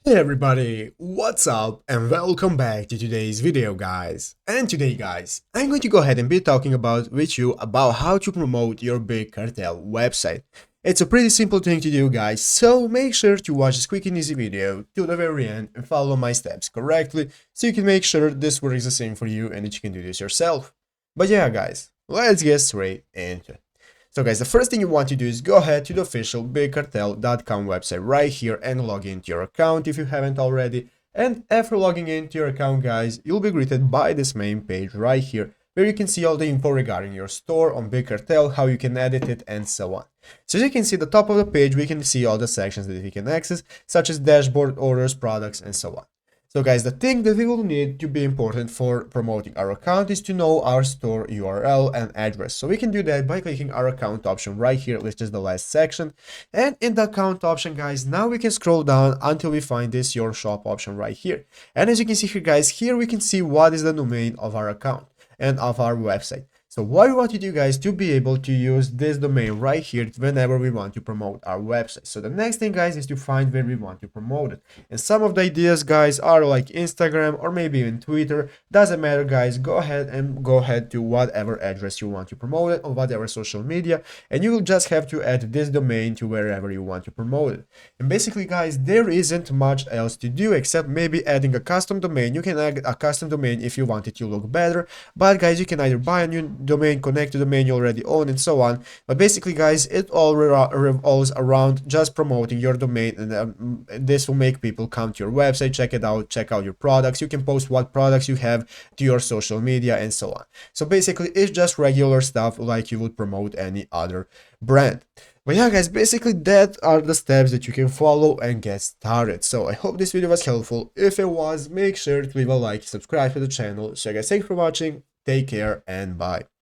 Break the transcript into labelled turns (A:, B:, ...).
A: Hey everybody, what's up and welcome back to today's video guys. And today guys, I'm going to go ahead and be talking with you about how to promote your Big Cartel website. It's a pretty simple thing to do guys, so make sure to watch this quick and easy video till the very end and follow my steps correctly so you can make sure this works the same for you and that you can do this yourself. But yeah guys, let's get straight into it. So guys, the first thing you want to do is go ahead to the official bigcartel.com website right here and log into your account if you haven't already. And after logging into your account guys, you'll be greeted by this main page right here where you can see all the info regarding your store on Big Cartel, how you can edit it and so on. So as you can see at the top of the page, we can see all the sections that we can access, such as dashboard, orders, products and so on. So guys, the thing that we will need to be important for promoting our account is to know our store URL and address. So we can do that by clicking our account option right here, which is the last section. And in the account option, guys, now we can scroll down until we find this your shop option right here. And as you can see here, guys, here we can see what is the domain of our account and of our website. So what we want to do guys to be able to use this domain right here whenever we want to promote our website. So the next thing guys is to find where we want to promote it. And some of the ideas guys are like Instagram or maybe even Twitter. Doesn't matter guys, go ahead to whatever address you want to promote it on whatever social media, and you will just have to add this domain to wherever you want to promote it. And basically guys, there isn't much else to do except maybe adding a custom domain. You can add a custom domain if you want it to look better, but guys, you can either buy a new domain, connect to the domain you already own and so on. But basically guys, it all revolves around just promoting your domain, and this will make people come to your website, check it out, check out your products. You can post what products you have to your social media and so on. So basically it's just regular stuff like you would promote any other brand. But yeah guys, basically that are the steps that you can follow and get started. So I hope this video was helpful. If it was, make sure to leave a like, subscribe to the channel. So guys, thanks for watching, take care and bye.